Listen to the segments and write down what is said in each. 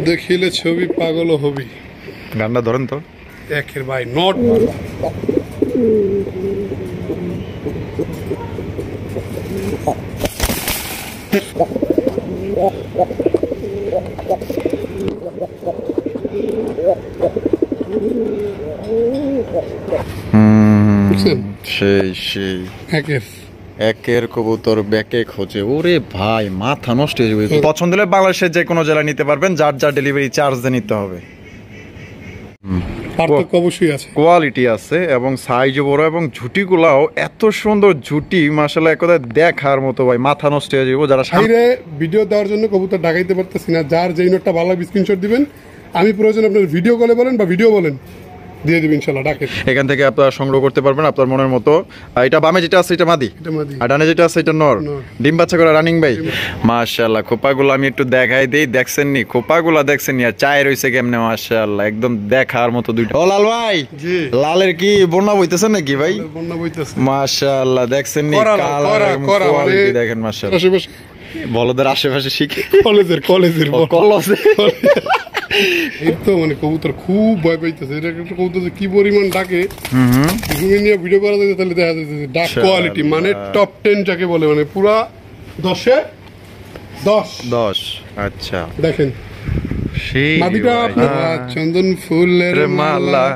দেখিলে ছবি পাগল হবি। গানটা ধরেন তো। একের ভাই নট সেই সেই একের কবুতর ব্যাকে খোঁজে। ওরে ভাই মাথা নষ্ট হয়ে যাবে। পছন্দ হলে বাংলাদেশের যে কোনো জেলায় নিতে পারবেন, যার যার ডেলিভারি চার্জ দিয়ে নিতে হবে। অবশ্যই আছে, কোয়ালিটি আছে এবং সাইজ বড় এবং ঝুটিগুলাও এত সুন্দর ঝুটি, মাশাআল্লাহ এক কথায় দেখার মতো ভাই, মাথা নষ্ট হয়ে যাবে। যারা সাইরে ভিডিও দেওয়ার জন্য কবুতর ঢাকাইতে পারতেছি না, যার যেই নোটটা ভালো স্ক্রিনশট দিবেন, আমি প্রয়োজন আপনার ভিডিও কলে বলেন বা ভিডিও বলেন দিয়ে দিবেন ইনশাআল্লাহ ডাকে। এখান থেকে আপনারা সংগ্রহ করতে পারবেন আপনার মনের মতো। এটা বামে যেটা আছে এটা মাদি, আর ডানে যেটা আছে এটা নর। ডিম বাচ্চা করা রানিং ভাই, মাশাআল্লাহ। খোপাগুলো আমি একটু দেখাই দেই, দেখছেন নি খোপাগুলো? দেখছেন নি? আর চায় রইছে কেমনে, মাশাআল্লাহ একদম দেখার মতো দুইটা। ও লাল ভাই, জি লালের কি বন্যা বইতেছেন নাকি ভাই? বন্যা বইতেছে মাশাআল্লাহ, দেখছেন নি কালার এবং কোয়ালিটি দেখেন মাশাআল্লাহ। বলদের আশেপাশে শিখে কলেজের কলেজে এই তো মানে কবুতর খুব ভয় পাইতেছে। এটা একটা কবুতর কি পরিমাণ ডাকে, তুমি নিয়ে ভিডিও করা যাচ্ছে তাহলে দেখা যাচ্ছে ডাক কোয়ালিটি মানে টপ 10 যাকে বলে, মানে পুরা 10-এ 10। আচ্ছা দেখেন সেই মাদিটা চন্দন ফুলের মালা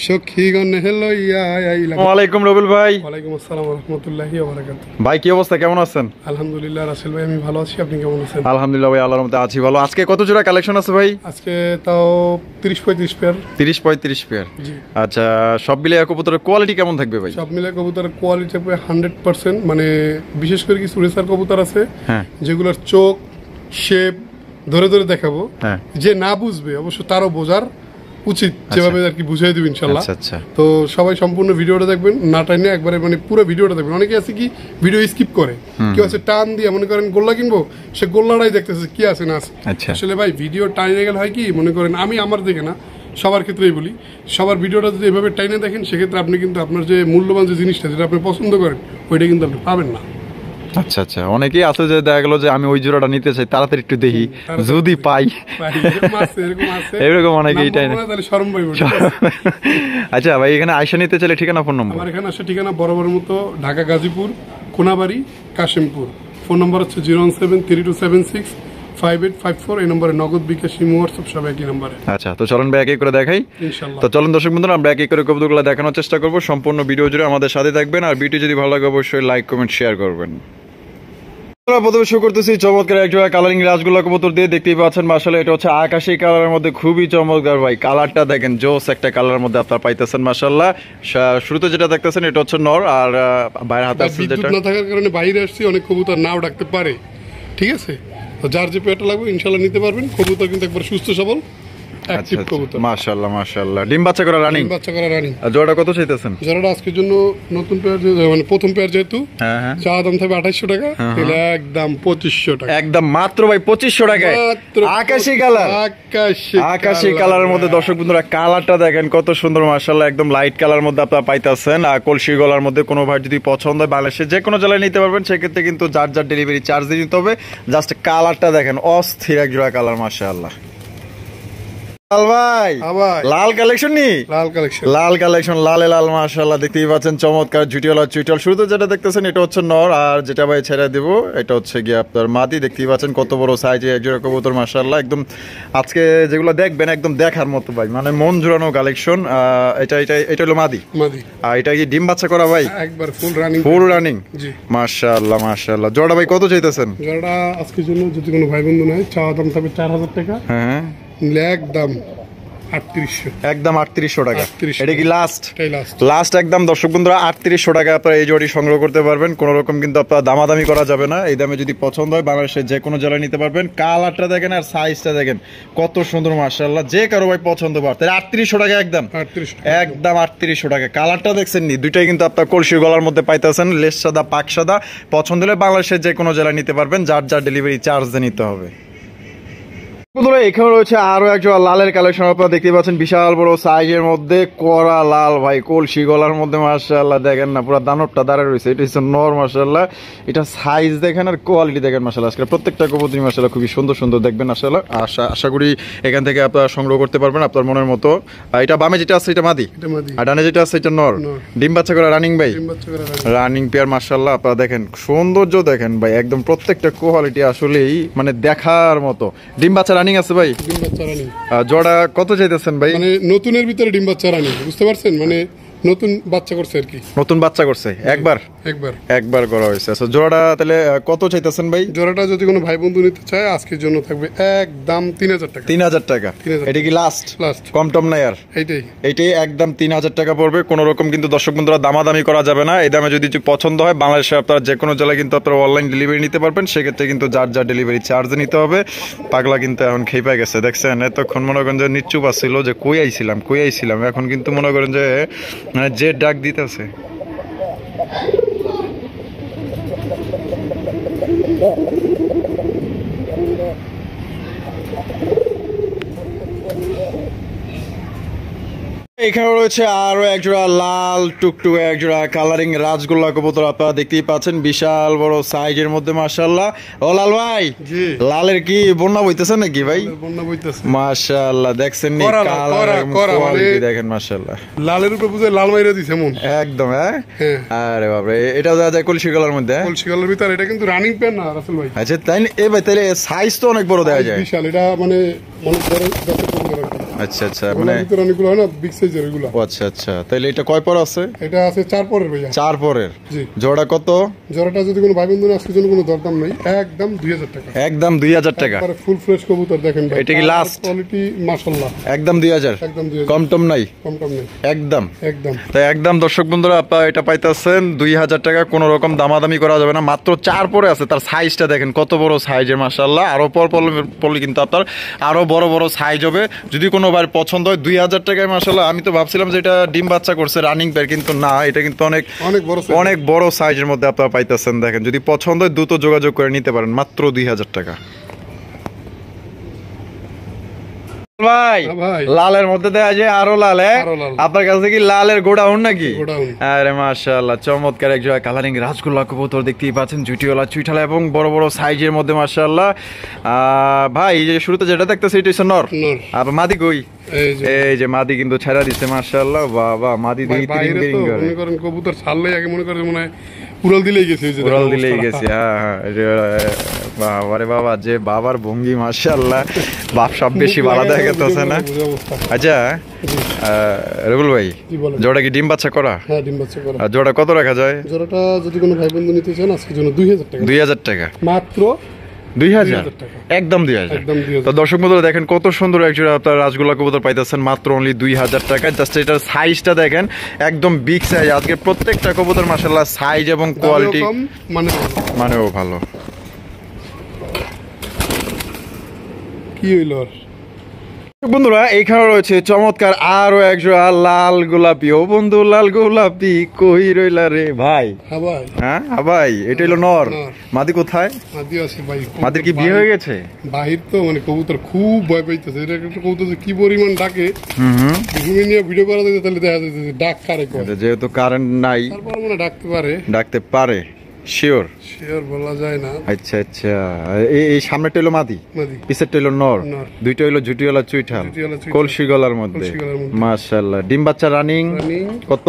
সখীগণ লইয়া আইলাম। ওয়ালাইকুম রবিউল ভাই। ওয়ালাইকুম আসসালাম ওয়া রাহমাতুল্লাহি ওয়া বারাকাতুহু। ভাই কি অবস্থা, কেমন আছেন? আলহামদুলিল্লাহ রাসেল ভাই, আমি ভালো আছি, আপনি কেমন আছেন? আলহামদুলিল্লাহ ভাই, আল্লাহর রহমতে আছি ভালো। আজকে কত জোড়া কালেকশন আছে ভাই? আজকে তাও 30-35 পেয়ার। 30-35 পেয়ার। আচ্ছা, সব মিলিয়ে কবুতরের কোয়ালিটি কেমন থাকবে ভাই? সব মিলিয়ে কবুতরের কোয়ালিটি থাকবে 100%। মানে বিশেষ করে কিছু রেসার কবুতর আছে যেগুলোর চোখ শেপ ধরে ধরে দেখাবো, যে না বুঝবে অবশ্য তারও বোঝার উচিত, যেভাবে আর কি বুঝিয়ে দিবেন ইনশাআল্লাহ। তো সবাই সম্পূর্ণ ভিডিওটা দেখবেন, না টাইনে একবারে মানে পুরো ভিডিওটা দেখবেন। অনেকে আছে কি ভিডিও স্কিপ করে, কেউ আছে টান দিয়ে মনে করেন গোল্লা কিনবো, সে গোল্লাটাই দেখতেছে কি আছে না আছে। আসলে ভাই ভিডিও টাইনে গেলে হয় কি, মনে করেন আমি আমার দেখে না, সবার ক্ষেত্রেই বলি, সবার ভিডিওটা যদি এভাবে টাইনে দেখেন সেক্ষেত্রে আপনি কিন্তু আপনার যে মূল্যবান যে জিনিসটা যেটা আপনি পছন্দ করেন ওইটা কিন্তু আপনি পাবেন না। আচ্ছা আচ্ছা, অনেকেই আছে যে দেখা গেল যে আমি ওই জোড়াটা নিতে চাই, তাড়াতাড়ি একটু দেখি যদি পাই, এরকম অনেকেই টাই না। আচ্ছা ভাই, এখানে আয়সা নিতে চাইলে ঠিকানা ফোন নম্বর? আমার এখানে আসে ঠিকানা বরাবর মতো ঢাকা গাজীপুর কোনাবাড়ি কাশিমপুর। ফোন নম্বর হচ্ছে 01732765854। এই নম্বরে নগদ বিকাশ হোয়াটসঅ্যাপ সব একই নম্বরে। আচ্ছা, তো চলুন ব্যাক করে দেখাই ইনশাআল্লাহ। তো চলুন দর্শক বন্ধুরা, আমরা ব্যাক করে কবুতরগুলো দেখানোর চেষ্টা করব। সম্পূর্ণ ভিডিও জুড়ে আমাদের সাথে থাকবেন, আর ভিডিও যদি ভালো লাগে অবশ্যই লাইক কমেন্ট শেয়ার করবেন। প্রথমে শুরু করতেছি চমৎকার এক জোড়া কালারিং রাজগোল্লা কবুতর দিয়ে। দেখতেই পাচ্ছেন মাশাআল্লাহ, এটা হচ্ছে আকাশী কালারের মধ্যে, খুবই চমৎকার ভাই। কালারটা দেখেন, জোস একটা কালারের মধ্যে আপনারা পাইতেছেন মাশাআল্লাহ। শুরুতে যেটা দেখতেছেন এটা হচ্ছে নর, আর বাইরে হাতে আছে যেটা না থাকার কারণে বাইরে আসছি, অনেক কবুতর নাও ডাকতে পারে, ঠিক আছে? তো যার যে পেয়ারটা লাগবে ইনশাআল্লাহ নিতে পারবেন। কবুতর কিন্তু একবার সুস্থ সবল অ্যাকটিভ কবুতর। মাশাআল্লাহ মাশাআল্লাহ, ডিম বাচ্চা করা রানিং। ডিম বাচ্চা করা রানিং। আর জোড়াটা কত চাইতেছেন? জোড়াটা আজকের জন্য নতুন পেয়ার, মানে প্রথম পেয়ার যেহেতু, চা দাম থাকবে 2800 টাকা, তাহলে একদম 2500 টাকা। একদম মাত্র ভাই 2500 টাকায় আকাশী কালার। আকাশী কালারের মধ্যে দর্শক বন্ধুরা কালারটা দেখেন কত সুন্দর মাশাআল্লাহ, একদম লাইট কালার মধ্যে আপনারা পাইতেছেন। আর কলসি গলার মধ্যে কোনো ভাই যদি পছন্দ হয় বাংলাদেশের যে কোনো জেলায় নিতে পারবেন, সেক্ষেত্রে কিন্তু যার যার ডেলিভারি চার্জ দিয়ে নিতে হবে। জাস্ট কালারটা দেখেন অস্থির এক জোড়া কালার মাশাআল্লাহ। লাল কালেকশন নি, লাল কালেকশন, লালে লাল মাশাআল্লাহ। দেখতেই পাচ্ছেন চমৎকার ঝুটিওয়ালা চুইটাল। শুরুতে যেটা দেখতেছেন এটা হচ্ছে নর, আর যেটা ভাই ছেড়ে দেবো এটা হচ্ছে গিয়ে আপনার মাদি। দেখতেই পাচ্ছেন কত বড় সাইজে এক জোড়া কবুতর মাশাআল্লাহ। একদম আজকে যেগুলো দেখবেন একদম দেখার মতো ভাই, মানে মন জোড়ানো কালেকশন। এটা হলো মাদি। আর এটা কি ডিম বাচ্চা করা ভাই? একবার ফুল রানিং। ফুল রানিং, জি মাশাআল্লাহ মাশাআল্লাহ। জোড়া ভাই কত চাইতেছেন? জোড়া আজকের জন্য যদি কোনো ভাই বন্ধু নাই, চাওয়া দাম থাকবে 4000 টাকা। হ্যাঁ, একদম 3800, একদম 3800 টাকা। এটা কি লাস্ট? লাস্ট একদম দর্শক বন্ধুরা 3800 টাকা আপনারা এই জোড়ি সংগ্রহ করতে পারবেন। কোন রকম কিন্তু আপনারা দামাদামি করা যাবে না। এই দামে যদি পছন্দ হয় বাংলাদেশের যে কোনো জেলায় নিতে পারবেন। কালারটা দেখেন আর সাইজটা দেখেন কত সুন্দর মাশাআল্লাহ। যে কারো ভাই পছন্দ পারে তাহলে 3800 টাকা, একদম 3800 টাকা। কালারটা দেখছেন নি, দুইটাই কিন্তু আপনার কলসি গলার মধ্যে পাইতেছেন, লেস সাদা পাক সাদা। পছন্দ হলে বাংলাদেশের যে কোনো জেলায় নিতে পারবেন, যার যার ডেলিভারি চার্জ দিয়ে নিতে হবে। বন্ধুরা এখানে রয়েছে আরো একজন লালের কালেকশন, আপনারা দেখতে পাচ্ছেন বিশাল বড় সাইজের মধ্যে কড়া লাল ভাই, কলসি গলার মধ্যে মাশাআল্লাহ দেখেন না, পুরো দানবটা দাঁড়ায় রয়েছে। এটা হচ্ছে নর মাশাআল্লাহ, এটা সাইজ দেখেন আর কোয়ালিটি দেখেন মাশাআল্লাহ। আজকে প্রত্যেকটা কবুতরই মাশাআল্লাহ খুবই সুন্দর সুন্দর দেখবেন মাশাআল্লাহ। আশা করি এখান থেকে আপনারা সংগ্রহ করতে পারবেন আপনার মনের মতো। এটা বামে যেটা আছে এটা মাদি, আর ডানে যেটা আছে এটা নর। ডিম বাচ্চা করা রানিং ভাই, রানিং পেয়ার মাশাআল্লাহ। আপনারা দেখেন সৌন্দর্য দেখেন ভাই, একদম প্রত্যেকটা কোয়ালিটি আসলেই মানে দেখার মতো। ডিম বাচ্চা রানিং আছে ভাই, ডিম বাচ্চা রানিং। জোড়া কত চাইতেছেন ভাই? মানে নতুনের ভিতরে ডিম বাচ্চা রানিং, বুঝতে পারছেন, মানে নতুন বাচ্চা করছে আর কি। নতুন বাচ্চা করছে একবার করা হয়েছে। আচ্ছা জোড়াটা তাহলে কত চাইতেছেন ভাই? জোড়াটা যদি কোনো ভাই বন্ধু নিতে চায় আজকের জন্য থাকবে একদম 3000 টাকা। 3000 টাকা, এটা কি লাস্ট? কম টম নাই আর, এইটাই একদম 3000 টাকা পড়বে। কোনো রকম কিন্তু দর্শক বন্ধুরা দামাদামি করা যাবে না। এই দামে যদি পছন্দ হয় বাংলাদেশে আপনারা যে কোনো জেলায় কিন্তু আপনারা অনলাইন ডেলিভারি নিতে পারবেন। সেক্ষেত্রে কিন্তু যার যার ডেলিভারি চার্জ নিতে হবে। পাগলা কিন্তু এখন খেয়ে পাই গেছে, দেখছেন এতক্ষণ মনে করেন যে নিচুপ আসছিল যে কই আইছিলাম, এখন কিন্তু মনে করেন যে মানে যে ডাক দিতেছে। এখানে রয়েছে আরো একজোড়া লাল টুকটুক একজোড়া কালারিং রাজগোল্লা কবুতর, আপনারা দেখতেই পাচ্ছেন বিশাল বড় সাইজের মধ্যে মাশাআল্লাহ। ও লাল ভাই, লালের কি বন্যা বইতেছে নাকি ভাই? বন্যা বইতেছে মাশাআল্লাহ, দেখছেন নি কালার কোয়ালিটি দেখেন মাশাআল্লাহ। লালের উপরে বুঝে লাল মাইরা দিছে মন একদম। হ্যাঁ আরে বাপ রে, এটা যা যায় কলসি কালার মধ্যে, কলসি কালার ভিতর। এটা কিন্তু রানিং পেয়ার না রাসেল ভাই। আচ্ছা তাই এ ভাই, তাহলে সাইজ তো অনেক বড় দেয়া যায়। বিশাল, এটা মানে অনেক বড়। আচ্ছা মানে অনেকগুলো হয় না বিগ সাইজের এগুলো। আচ্ছা তাহলে এটা কয় পর আছে? এটা আছে 4 পরের ভাইয়া। 4 পরের। জি। জোড়া কত? জোড়াটা যদি কোনো ভাই বন্ধু আজকের জন্য কোনো দরদাম নাই, একদম 2000 টাকা। একদম 2000 টাকা। একবারে ফুল ফ্রেশ কবুতর দেখেন ভাই। এটা কি লাস্ট? কোয়ালিটি মাশাআল্লাহ। একদম 2000। একদম 2000। কম টম নাই? কম টম নাই। একদম। তাই একদম দর্শক বন্ধুরা আপনারা এটা পাইতেছেন 2000 টাকা। কোনো রকম দামাদামি করা যাবে না। মাত্র 4 পরে আছে। তার সাইজটা দেখেন কত বড় সাইজের মাশাআল্লাহ। আরো পরলে কিন্তু আপনার আরো বড় বড় সাইজ হবে। যদি কোনো বার পছন্দ হয় 2000 টাকায় মাশাআল্লাহ। আমি তো ভাবছিলাম যে এটা ডিম বাচ্চা করছে রানিং পেয়ার, কিন্তু না, এটা কিন্তু অনেক বড় সাইজের মধ্যে আপনারা পাইতেছেন। দেখেন যদি পছন্দ হয় দ্রুত যোগাযোগ করে নিতে পারেন, মাত্র 2000 টাকা। ভাই লালের মধ্যে দেয়া যায় আরো লাল। আপনার কাছে কি লালের গোডাউন নাকি? আরে মাশাআল্লাহ, চমৎকার এক জোড়া কালারিং রাজগোল্লা কবুতর দেখতেই পাচ্ছেন, জুটিওয়ালা চুইঠালা এবং বড় বড় সাইজের মধ্যে মাশাআল্লাহ। ভাই এই যে শুরুতে যেটা দেখতেছি এটা হচ্ছে নর, আর মাদি কই? এই যে মাদি কিন্তু ছেড়া দিচ্ছে মাশাআল্লাহ। বাবা মাদি দিয়ে কবুতর ছাড়লেই আগে মনে করে মনে হয় উড়াল দিলেই গেছে। বাবারে বাবা, যে বাবার ভঙ্গি মাশাআল্লাহ, বাপ সব বেশি ভালো দেখা গেছে না? আচ্ছা রবুল ভাই, জোড়া কি ডিম বাচ্চা করা? হ্যাঁ ডিম বাচ্চা করা। আর জোড়া কত রাখা যায়? জোড়াটা যদি কোনো ভাই বন্ধু নিতে চান আজকের জন্য 2000 টাকা। 2000 টাকা মাত্র 2000, একদম 2000। তো দর্শক বন্ধুরা দেখেন কত সুন্দর একজোড়া আপনার রাজগোল্লা কবুতর পাইতেছেন মাত্র অনলি 2000 টাকা। জাস্ট এটার সাইজটা দেখেন একদম বিগ সাইজ। আজকে প্রত্যেকটা কবুতর মাশাআল্লাহ সাইজ এবং কোয়ালিটি মানেও ভালো। কি হইল বন্ধুরা? এইখানে রয়েছে চমৎকার আরো একজোড়া লাল গোলাপি। ও বন্ধু লাল গোলাপি কই রইলা রে ভাই? হ্যাঁ ভাই, এটা হলো নর। মাদি কোথায়? মাদি আছে ভাই। মাদির কি বিয়ে হয়ে গেছে? বাহির তো মানে কবুতর খুব ভয় পাইতেছে। এটা একটা কবুতর কি পরিমাণ ডাকে, নিয়ে ভিডিও করা যেতে তাহলে দেখা যাচ্ছে ডাক কারে কয়। যেহেতু কারেন্ট নাই তারপর মানে ডাকতে পারে। শিওর বলা যায় না। আচ্ছা এই সামনেটা হলো মাদি, পিছেরটা হলো নর, দুইটা হলো ঝুটিওয়ালা চুইঠাল কলসি গলার মধ্যে মাশাআল্লাহ। ডিম বাচ্চা রানিং কত?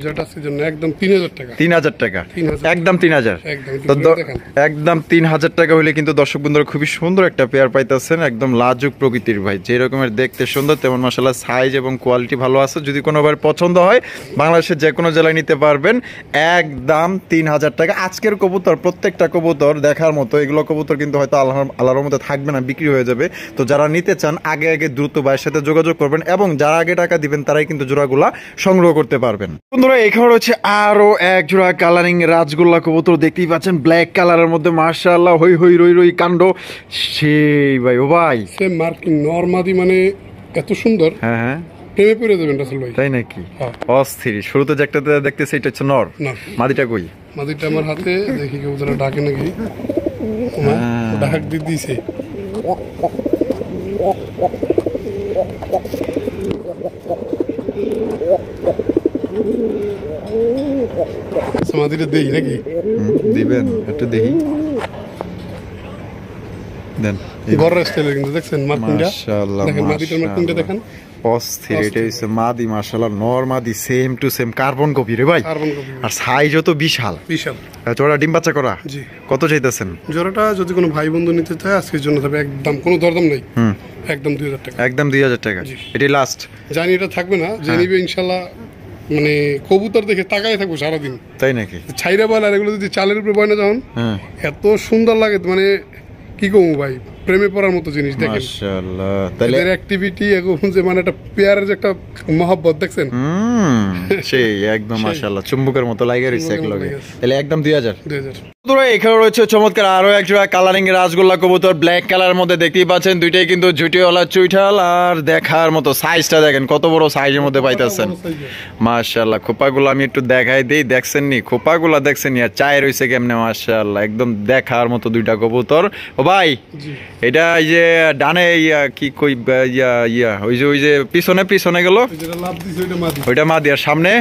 যেটা আছে জন্য একদম 3000 টাকা। 3000 টাকা, একদম 3000। একদম 3000 টাকা হলে কিন্তু দর্শক বন্ধুরা খুবই সুন্দর একটা পেয়ার পাইতেছেন। একদম লাজুক প্রকৃতির ভাই, যে রকমের দেখতে সুন্দর তেমন মাশাআল্লাহ সাইজ এবং কোয়ালিটি ভালো আছে। যদি কোনোবার পছন্দ হয় বাংলাদেশের যে কোনো জেলায় নিতে পারবেন, একদম 3000 টাকা। আজকের কবুতর প্রত্যেকটা কবুতর দেখার মতো। এগুলো কবুতর কিন্তু হয়তো আল্লাহর মধ্যে থাকবে না, বিক্রি হয়ে যাবে। তো যারা নিতে চান আগে দ্রুত ভাইয়ের সাথে যোগাযোগ করবেন, এবং যারা আগে টাকা দিবেন তারাই কিন্তু জোড়াগুলা সংগ্রহ করতে পারবেন। বন্ধুরা এখানে রয়েছে আরো এক জোড়া কালারিং রাজগোল্লা কবুতর দেখতেই পাচ্ছেন, ব্ল্যাক কালারের মধ্যে মাশাআল্লাহ হই হই রই রই কাণ্ড সেই ভাই। ও ভাই সে মার্কিং নরমাদি মানে এত সুন্দর। হ্যাঁ প্রেমে পড়ে যাবেন রাসেল ভাই। তাই নাকি? অস্থির। শুরুতে যে একটা দেখতেছি এটা হচ্ছে নর। মাদিটা কই? মাদিটা আমার হাতে, দেখি কবুতরটা ডাকে নাকি। ডাক দিছে মাদিটা দেই নাকি দিবেন একটু দেখি দেন বড় স্টাইলের কিন্তু দেখছেন মার্কিংটা মাশাআল্লাহ দেখেন মাদিটার মার্কিংটা দেখেন অস্থির এটা হচ্ছে মাদি মাশাআল্লাহ নর মাদি same to same carbon copy রে ভাই কার্বন কপি আর সাইজও তো বিশাল বিশাল জোড়া ডিম বাচ্চা করা জি কত চাইতেছেন জোড়াটা যদি কোনো ভাই বন্ধু নিতে চায় আজকের জন্য তবে একদম কোনো দরদাম নেই একদম 2000 টাকা একদম 2000 টাকা এটাই লাস্ট জানি এটা থাকবে না যে নিবে ইনশাআল্লাহ মানে কবুতর দেখে তাকায় থাকবো সারাদিন তাই নাকি ছাইরা বল আর এগুলো যদি চালের উপরে বয় না যখন এত সুন্দর লাগে মানে কি কমু ভাই প্রেমে পড়ার মতো জিনিস দেখেন মাশাআল্লাহ তাহলে এদের অ্যাক্টিভিটি এখন যে মানে একটা পেয়ারের যে একটা মহব্বত দেখছেন সেই একদম মাশাআল্লাহ চুম্বকের মতো লাগে রইছে এক লগে তাহলে একদম 2000 2000 বন্ধুরা এখানে রয়েছে চমৎকার আরো এক জোড়া কালারিং রাসগোল্লা কবুতর ব্ল্যাক কালার মধ্যে দেখতেই পাচ্ছেন দুইটাই কিন্তু ঝুটিওয়ালা চুইঠাল আর দেখার মতো সাইজটা দেখেন কত বড় সাইজের মধ্যে পাইতেছেন মাশাআল্লাহ খোপাগুলো আমি একটু দেখাই দেই দেখছেন নি খোপাগুলো দেখছেন নি আর চায় রইছে কেমনে মাশাআল্লাহ একদম দেখার মতো দুইটা কবুতর ও ভাই এটা এই যে ডানে ইয়া কি কই ইয়া ওই যে পিছনে গেল ওইটা মাদি আর সামনে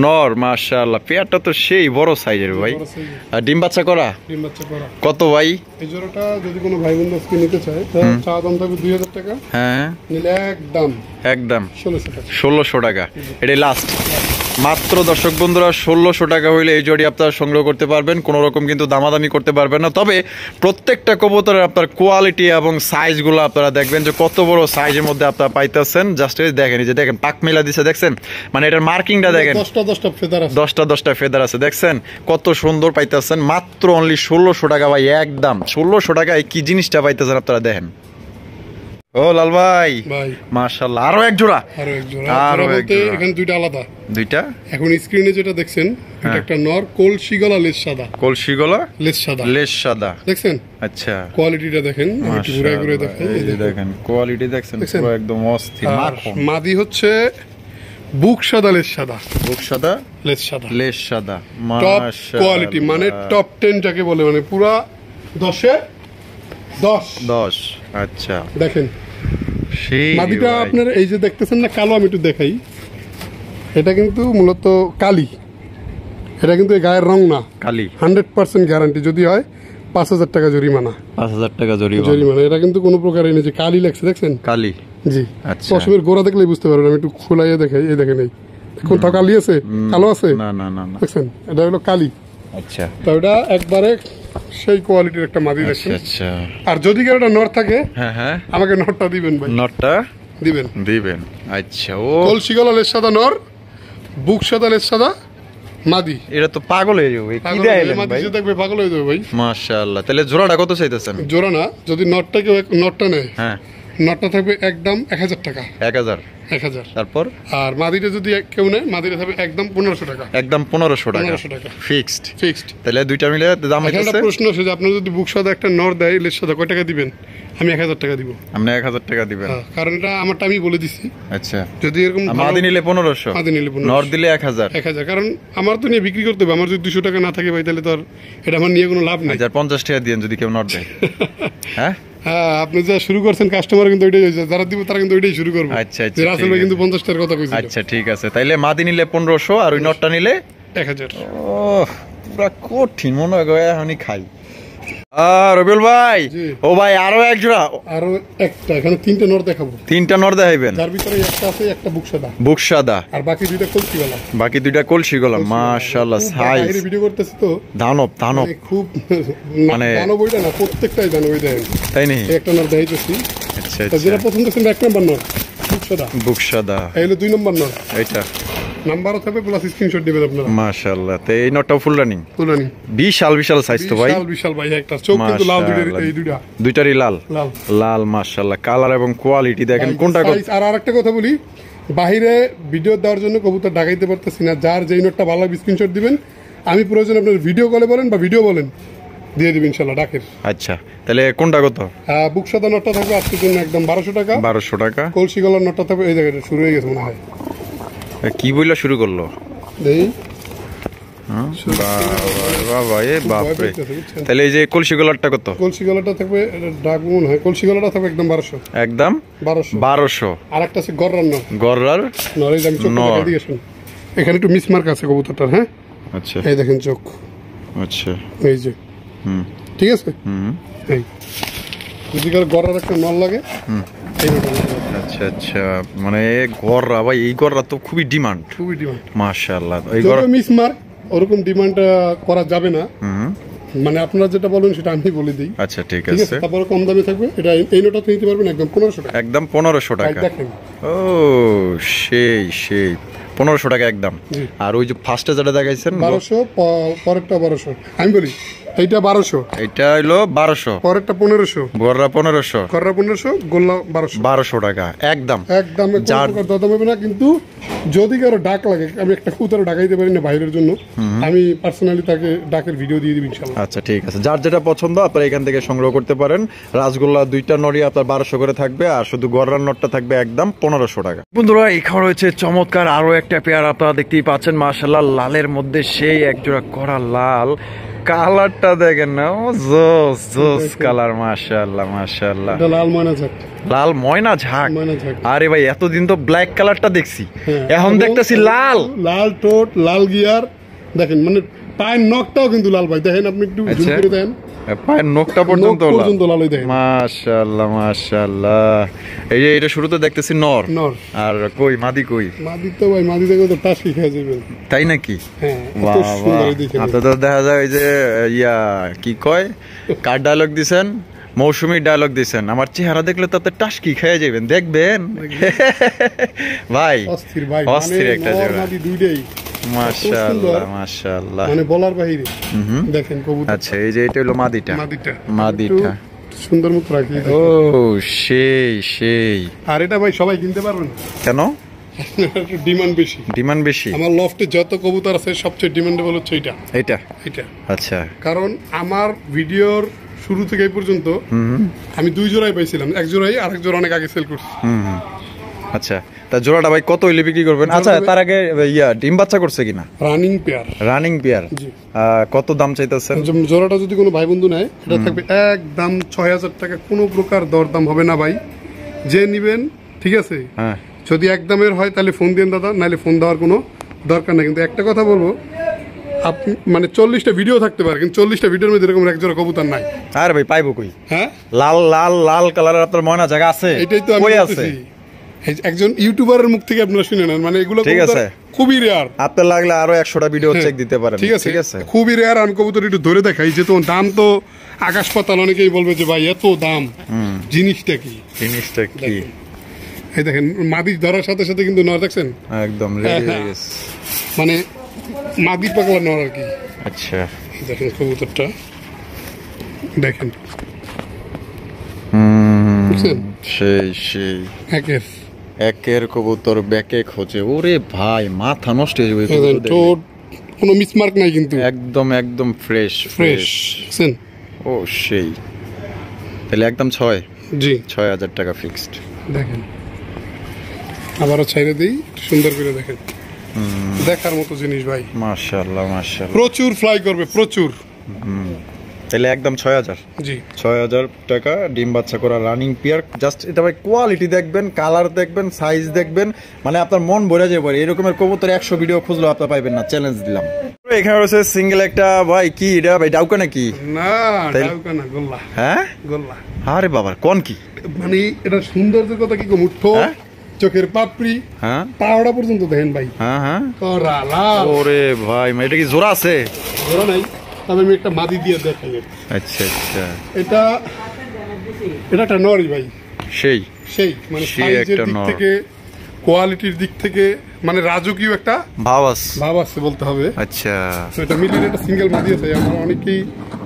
নর মাশাআল্লাহ পেয়ারটা তো সেই বড় সাইজের ভাই আর ডিম বাচ্চা করা কত ভাই এই জোড়াটা যদি কোনো ভাই বন্ধু আজকে নিতে চায় তাহলে চা দাম থাকবে 2000 টাকা হ্যাঁ নিলে একদম 1600 টাকা এটাই লাস্ট মাত্র দর্শক বন্ধুরা 1600 টাকা হইলে এই জোড়ি আপনারা সংগ্রহ করতে পারবেন কোনো রকম কিন্তু দামাদামি করতে পারবেন না তবে প্রত্যেকটা কবুতরের আপনার কোয়ালিটি এবং সাইজগুলো আপনারা দেখবেন যে কত বড় সাইজের মধ্যে আপনারা পাইতেছেন জাস্ট দেখেন এই যে দেখেন পাক মেলা দিছে দেখছেন মানে এটার মার্কিংটা দেখেন 10টা ফেদার আছে দেখছেন কত সুন্দর পাইতেছেন মাত্র অনলি 1600 টাকা ভাই একদম 1600 টাকায় কি জিনিসটা পাইতেছেন আপনারা দেখেন ও লাল ভাই মাশাআল্লাহ আরো এক জোড়া এখানে দুইটা আলাদা দুইটা এখন স্ক্রিনে যেটা দেখছেন এটা একটা নর কলসিগলা লেজ সাদা দেখছেন আচ্ছা কোয়ালিটিটা দেখেন একটু ঘুরে দেখেন এই দেখেন কোয়ালিটি দেখছেন পুরো একদম অস্থির মাদি হচ্ছে বুক সাদা লেজ সাদা টপ কোয়ালিটি মানে টপ 10 যাকে বলে মানে পুরা 10 আচ্ছা দেখেন মাদিটা আপনার এই যে দেখতেছেন না কালো আমি একটু দেখাই এটা কিন্তু মূলত কালি এটা কিন্তু এই গায়ের রং না কালি 100% গ্যারান্টি যদি হয় 5000 টাকা জরিমানা এটা কিন্তু কোনো প্রকার এই যে কালি লাগছে দেখছেন কালি জি আচ্ছা পশমের গোড়া দেখলেই বুঝতে পারবেন আমি একটু খোলাইয়ে দেখাই এই দেখেন এই কোনটা কালি আছে কালো আছে না দেখছেন এটা হলো কালি আচ্ছা তো এটা একবারে সেই কোয়ালিটির একটা মাদি দেখছেন আচ্ছা আর যদি কারোটা নর থাকে হ্যাঁ আমাকে নরটা দিবেন ভাই নরটা দিবেন আচ্ছা ও কলসিগলা লেজ সাদা নর বুক সাদা লেজ সাদা মাদি এটা তো পাগল হয়ে যাবে কি দেখাইলেন ভাই দেখবে পাগল হয়ে যাবে ভাই মাশাআল্লাহ তাহলে জোড়াটা কত চাইতেছেন জোড়া না যদি নরটা নেয় হ্যাঁ নরটা থাকবে একদম 1000 টাকা 1000 তারপর আর মাদিটা যদি কেউ নেয় মাদিটা থাকবে একদম 1500 টাকা একদম 1500 টাকা ফিক্সড তাহলে দুইটা মিলে দাম হইছে একটা প্রশ্ন আছে যে আপনি যদি বুক সাদা একটা নর দেয় লেজ সাদা কয় টাকা দিবেন আমি 1000 টাকা দিব আপনি 1000 টাকা দিবেন কারণ এটা আমারটা আমি বলে দিছি আচ্ছা যদি এরকম মাদি নিলে 1500 নর দিলে 1000 কারণ আমার তো নিয়ে বিক্রি করতে হবে আমার যদি 200 টাকা না থাকে ভাই তাহলে তো আর এটা আমার নিয়ে কোনো লাভ নাই 50 টাকা দিবেন যদি কেউ নর দেয় হ্যাঁ আপনি যা শুরু করছেন কাস্টমার কিন্তু ওইটাই হইছে যারা দিব তারা কিন্তু ওইটাই শুরু করবে আচ্ছা রাসেল ভাই কিন্তু 50 টাকার কথা কইছিল আচ্ছা ঠিক আছে তাইলে মাদি নিলে 1500 আর ওই নটটা নিলে 1000 পুরা কঠিন মনে হয় এখনই খাই রবিউল ভাই ও ভাই আরো এক জোড়া আরো একটা এখানে তিনটা নর দেখাবো তিনটা নর দেখাইবেন যার ভিতরে একটা আছে একটা বুক সাদা আর বাকি দুইটা কলসিগলা মাশাআল্লাহ সাইজ ভিডিও করতেছি তো দানব খুব মানে দানব ওইটা না প্রত্যেকটাই দানব ওই দেখেন তাই নেই একটা নর দেখাইতেছি আচ্ছা যেটা প্রথম দেখছেন এক নাম্বার নর বুক সাদা এই হলো 2 নাম্বার নর এইটা নাম্বারও থাকবে প্লাস স্ক্রিনশট দিবেন আপনারা মাশাআল্লাহ তো এই নটটাও ফুল রানিং বিশাল সাইজ তো ভাই বিশাল ভাই একটা চোখ কিন্তু লাল এই দুইটারই লাল মাশাআল্লাহ কালার এবং কোয়ালিটি দেখেন কোনটা আর আরেকটা কথা বলি বাইরে ভিডিও দেওয়ার জন্য কবুতর ঢাকাইতে পারতেছি না যার যেই নটটা ভালো স্ক্রিনশট দিবেন আমি প্রয়োজন আপনার ভিডিও কলে বলেন বা ভিডিও বলেন দিয়ে দিবেন ইনশাআল্লাহ ডাকের আচ্ছা তাহলে কোনটা কত বুক সাদা নটটা থাকবে আজকের জন্য একদম 1200 টাকা কলসিগলার নটটা থাকবে এই জায়গাটা শুরু হয়ে গেছে মনে হয় কি বইলা শুরু করলো হ্যাঁ, বাবা এ বাপরে। তাহলে এই যে কলসি গলারটা কত? কলসি গলাটা থাকবে ডাক মনে হয়, কলসি গলাটা থাকবে একদম 1200। একদম 1200। আর একটা আছে গররার নর। গররার নর, এই যে আমি চোখ দেখাই দিয়েছি, এখানে একটু মিসমার্ক আছে কবুতরটার। হ্যাঁ আচ্ছা, এই দেখেন চোখ, আচ্ছা, এই যে ঠিক আছে। এই যদি কারো গররার একটা নর লাগে, আচ্ছা আচ্ছা, মানে গররা ভাই, এই গররা তো খুবই ডিমান্ড, খুবই ডিমান্ড মাশাআল্লাহ। এই গররা মিসমার্ক ওরকম ডিমান্ড করা যাবে না, মানে আপনারা যেটা বলেন সেটা আমি বলে দিই। আচ্ছা ঠিক আছে, আছে। তারপরে কম দামে থাকবে। এটা এই নোটটা নিতে পারবেন একদম 1500 টাকা। একদম 1500 টাকা। দেখেন ও সেই সেই 1500 টাকা একদম। আর ওই যে ফার্স্টে যেটা দেখাইছেন 1200, পরেরটা 1200। আমি বলি এইটা 1200, এটা হলো 1200, পরেরটা 1500, গররা 1500, কররা 1500, গোল্লা 1200। 1200 টাকা একদম। একদম দাম হবে না। কিন্তু যদি কারো ডাক লাগে, আমি একটা কবুতর ডাকাইতে পারি না বাইরের জন্য, আমি পার্সোনালি তাকে ডাকের ভিডিও দিয়ে দিই ইনশাআল্লাহ। আচ্ছা ঠিক আছে, যার যেটা পছন্দ আপনারা এখান থেকে সংগ্রহ করতে পারেন। রাসগোল্লা দুইটা নড়ি আপনার 1200 করে থাকবে, আর শুধু গররার নটটা থাকবে একদম 1500 টাকা। বন্ধুরা এখানে রয়েছে চমৎকার আরো একটা পেয়ার, আপনারা দেখতেই পাচ্ছেন মাশাআল্লাহ, লালের মধ্যে সেই একজোড়া করা লাল। কালারটা দেখেন না, ও জোস জোস কালার, মাশাআল্লাহ মাশাআল্লাহ। এটা লাল ময়না ঝাক, লাল ময়না ঝাক। আরে ভাই এতদিন তো ব্ল্যাক কালারটা দেখছি, এখন দেখতেছি লাল। লাল ঠোঁট, লাল গিয়ার, দেখেন মানে পায়ের নখটাও কিন্তু লাল ভাই, দেখেন আপনি একটু জুম করে দেন, পায়ের নখটা পর্যন্ত লাল হয়ে দেখেন। মাশাআল্লাহ মাশাআল্লাহ। এই যে এটা শুরুতে দেখতেছি নর, আর কই মাদি? কই মাদি? তো ভাই মাদি দেখো তো টাস খেয়ে যাবেন। তাই নাকি? হ্যাঁ, আপনাদের দেখা যায় ওই যে ইয়া কি কয়, কার ডায়লগ দিছেন, মৌসুমী ডায়লগ দিছেন, আমার চেহারা দেখলে তো আপনার টাসকি খেয়ে যাবেন, দেখবেন ভাই। অস্থির একটা জোড়া, দুইটাই মাশাআল্লাহ মাশাআল্লাহ, মানে বলার বাহিরে। দেখেন কবুতর। আচ্ছা এই যে এটা হলো মাদিটা, মাদিটা সুন্দর মুখ রাখি। ও সেই সেই। আর এটা ভাই সবাই কিনতে পারবেন কেন? ডিমান্ড বেশি। ডিমান্ড বেশি? আমার লফটে যত কবুতর আছে সবচেয়ে ডিমান্ডেবল হচ্ছে এটা। এটা এটা আচ্ছা, কারণ আমার ভিডিওর শুরু থেকে এই পর্যন্ত আমি 2 জোড়াই পাইছিলাম, এক জোড়াই, আরেক জোড়া অনেক আগে সেল করছি। আচ্ছা, তা জোড়াটা ভাই কত হইলে বিক্রি করবেন? আচ্ছা তার আগে ইয়া ডিম বাচ্চা করছে কিনা? Running pair. Running pair. কত দাম চাইতেছেন? জোড়াটা যদি কোনো ভাই বন্ধু নেয়, এটা থাকবে একদম 6000 টাকা, কোনো প্রকার দরদাম হবে না ভাই, যে নিবেন। ঠিক আছে, হ্যাঁ যদি একদমের হয় তাহলে ফোন দেন দাদা, নাহলে ফোন দেওয়ার কোনো দরকার নেই। কিন্তু একটা কথা বলবো, আপনি মানে 40টা ভিডিও থাকতে পারে, কিন্তু 40টা ভিডিওর মধ্যে এরকম এক জোড়া কবুতর নাই। আরে ভাই পাইবো কই? হ্যাঁ লাল লাল লাল কালারের আপনার ময়না জায়গা আছে? এটাই তো আমি বলতেছি, একজন ইউটিউবারের মুখ থেকে আপনারা শুনে নেন, মানে এগুলো ঠিক আছে, খুবই রেয়ার। আপনার লাগলে আরো 100টা ভিডিও চেক দিতে পারেন। ঠিক আছে, ঠিক আছে, খুবই রেয়ার। আমি কবুতর একটু ধরে দেখাই, যে তোমার দাম তো আকাশ পাতাল। অনেকেই বলবে যে ভাই এত দাম, জিনিসটা কি? জিনিসটা কি? এই দেখেন মাদি ধরার সাথে সাথে কিন্তু নর দেখছেন একদম রেডি হয়ে গেছে, মানে মাদি পাগলা নর আর কি। আচ্ছা দেখেন কবুতরটা, দেখেন সেই সেই একের কবুতর ব্যাকে খোঁজে। ওরে ভাই মাথা নষ্ট হয়ে যাবে, কোনো মিসমার্ক নাই কিন্তু, একদম একদম ফ্রেশ ফ্রেশ। ও সেই, তাহলে একদম 6000 টাকা ফিক্সড। দেখেন আবারও ছাইরে দিই, সুন্দর করে দেখেন, দেখার মতো জিনিস ভাই, মাশাআল্লাহ মাশাআল্লাহ। প্রচুর ফ্লাই করবে, প্রচুর। তাহলে একদম 6000। জি 6000 টাকা ডিম বাচ্চা করা রানিং পেয়ার। জাস্ট এটা ভাই কোয়ালিটি দেখবেন, কালার দেখবেন, সাইজ দেখবেন, মানে আপনার মন ভরে যাবে। এরকমের কবুতর 100 ভিডিও খুঁজলেও আপনি পাইবেন না, চ্যালেঞ্জ দিলাম। এখানে রয়েছে সিঙ্গেল একটা, ভাই কি এটা ভাই, ডাউকা নাকি? না ডাউকা না, গোল্লা। হ্যাঁ গোল্লা। আরে বাবা কোন কি, মানে এটা সৌন্দর্যের কথা কি কম, চোখের পাপড়ি, হ্যাঁ পাওড়া পর্যন্ত দেখেন ভাই। হ্যাঁ হ্যাঁ, ওরে ভাই এটা কি জোড়া আছে? জোড়া নাই, তবে আমি একটা মাদি দিয়ে দেখাই। আচ্ছা আচ্ছা, এটা একটা নরই ভাই, সেই সেই মানে সাইজের দিক থেকে, কোয়ালিটির দিক থেকে, মানে রাজকীয় একটা ভাব আছে বলতে হবে। আচ্ছা, এটা মিলির একটা সিঙ্গেল মাদি আছে। আমার অনেকেই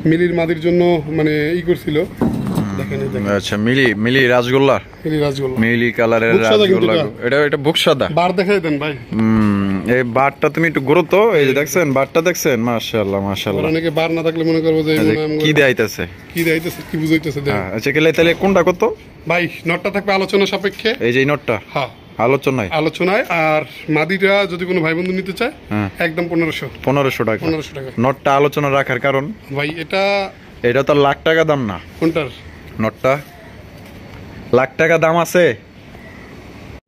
মিলির মাদির জন্য মানে ই করছিল। আচ্ছা মিলি রাজগোল্লা, মিলি কালারের রাজগোল্লা, এটা বুক সাদা। বার দেখাই দেন ভাই, এই বারটা তুমি একটু গুরুত্ব, এই যে দেখছেন বারটা দেখছেন, মাশাআল্লাহ মাশাআল্লাহ। অনেকে বার না থাকলে মনে করবো যে কি দেখাইতেছে কি বুঝাইতেছে। আচ্ছা গেলে তাহলে কোনটা কত ভাই? নটটা থাকবে আলোচনা সাপেক্ষে, এই যে নটটা। হ্যাঁ আলোচনায়। আর মাদিটা যদি কোনো ভাই বন্ধু নিতে চায় একদম 1500 টাকা। নটটা আলোচনা রাখার কারণ ভাই এটা তো লাখ টাকা দাম না। কোনটার নটটা লাখ টাকা দাম আছে।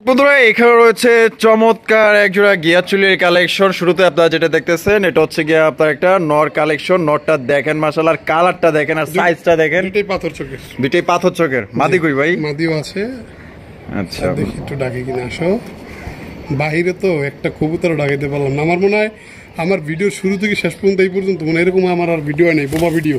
বন্ধুরা এখানে রয়েছে চমৎকার একজোড়া গিয়া চুলের কালেকশন। শুরুতে আপনারা যেটা দেখতেছেন এটা হচ্ছে গিয়া আপনার একটা নর কালেকশন। নরটা দেখেন মাশাআল্লাহ, আর কালারটা দেখেন আর সাইজটা দেখেন, দুইটাই পাথর চোখের। মাদি কই ভাই? মাদিও আছে। আচ্ছা দেখি একটু ডাকে কিনা। আসো বাইরে তো একটা কবুতর ডাকাইতে পারলাম না। আমার মনে হয় আমার ভিডিও শুরু থেকে শেষ পর্যন্ত এই পর্যন্ত মনে এরকম আমার আর ভিডিও নেই, বোবা ভিডিও।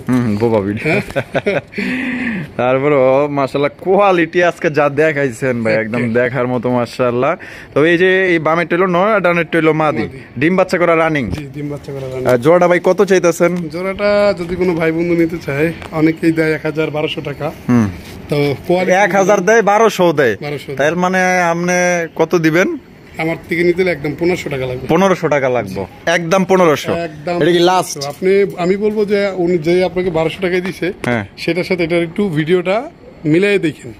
তারপর মাশাআল্লাহ কোয়ালিটি আজকে যা দেখাইছেন ভাই একদম দেখার মতো মাশাআল্লাহ। তো এই যে এই বামের টেলো নয় আর ডানের টেলো মাদি, ডিম বাচ্চা করা রানিং। জি ডিম বাচ্চা করা রানিং। জোড়াটা ভাই কত চাইতেছেন? জোড়াটা যদি কোনো ভাই বন্ধু নিতে চায় অনেকেই দেয় 1000-1200 টাকা। তো 1000 দেয় 1200 দেয়, তার মানে আপনি কত দিবেন? আমার থেকে নিতে একদম 1500 টাকা লাগবে। 1500 টাকা লাগবে একদম 1500। এটা কি লাস্ট? আমি বলবো যে উনি যে আপনাকে 1200 টাকায় দিছে সেটার সাথে এটার একটু ভিডিওটা মিলাই দেখেন।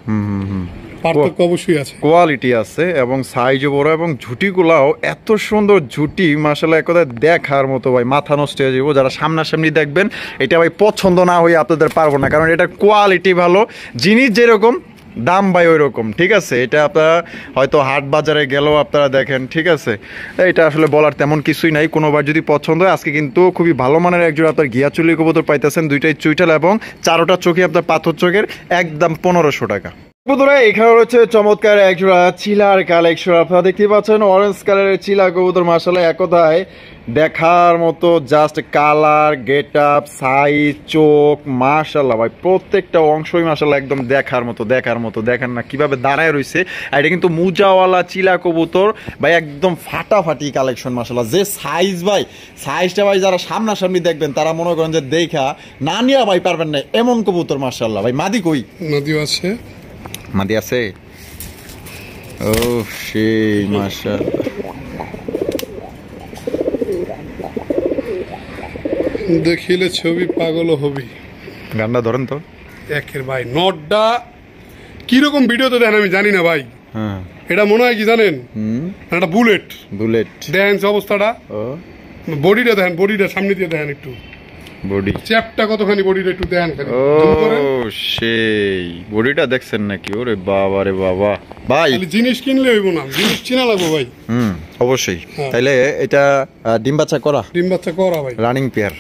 পার্থক্য অবশ্যই আছে, কোয়ালিটি আছে এবং সাইজও বড় এবং ঝুটিগুলাও এত সুন্দর ঝুটি মাশাআল্লাহ, এক কথায় দেখার মতো ভাই মাথা নষ্ট হয়ে যাবো। যারা সামনাসামনি দেখবেন এটা ভাই পছন্দ না হয়ে আপনাদের পারবো না, কারণ এটার কোয়ালিটি ভালো, জিনিস যেরকম দাম ভাই ওই রকম। ঠিক আছে, এটা আপনারা হয়তো হাট বাজারে গেলেও আপনারা দেখেন। ঠিক আছে, এটা আসলে বলার তেমন কিছুই নাই। কোনোবার যদি পছন্দ হয়, আজকে কিন্তু খুবই ভালো মানের একজন আপনার ঘিয়াচুলি কবুতর পাইতেছেন, দুইটাই চুইটাল এবং চারোটা চোখে আপনার পাথর চোখের, একদম 1500 টাকা। বন্ধুরা এখানে রয়েছে চমৎকার একজোড়া চিলার কালেকশন। আপনারা দেখতে পাচ্ছেন অরেঞ্জ কালারের চিলা কবুতর মাশাআল্লাহ এক কথায় দেখার মতো, just colour, get up, size, চোখ মাশাআল্লাহ ভাই প্রত্যেকটা অংশই মাশাআল্লাহ একদম দেখার মতো। দেখেন না কিভাবে দাঁড়ায় রয়েছে। আর এটা কিন্তু মুজাওয়ালা চিলা কবুতর ভাই, একদম ফাটাফাটি কালেকশন মাশাআল্লাহ। যে সাইজ ভাই, সাইজটা ভাই যারা সামনাসামনি দেখবেন তারা মনে করেন যে দেখা না নিয়ে ভাই পারবেন না, এমন কবুতর মাশাআল্লাহ ভাই। মাদি কই? মাদিও আছে। মাদি আছে? ও সেই মাশাআল্লাহ, দেখিলে ছবি পাগল হবি। গানটা ধরেন তো একের ভাই। নটটা কিরকম ভিডিওতে দেন আমি জানি না ভাই। হ্যাঁ এটা মনে হয় কি জানেন, একটা বুলেট। দেখেন অবস্থাটা, বডিটা দেখেন, বডিটা সামনে দিয়ে দেখেন একটু, বডি চ্যাপটা কতখানি, বডিটা একটু দেখেন। ও সেই বডিটা দেখছেন নাকি? ওরে বাবা রে বাবা ভাই, জিনিস কিনলে হইব না, জিনিস চিনা লাগবে ভাই। অবশ্যই। তাইলে এটা ডিম বাচ্চা করা ভাই, রানিং পেয়ার।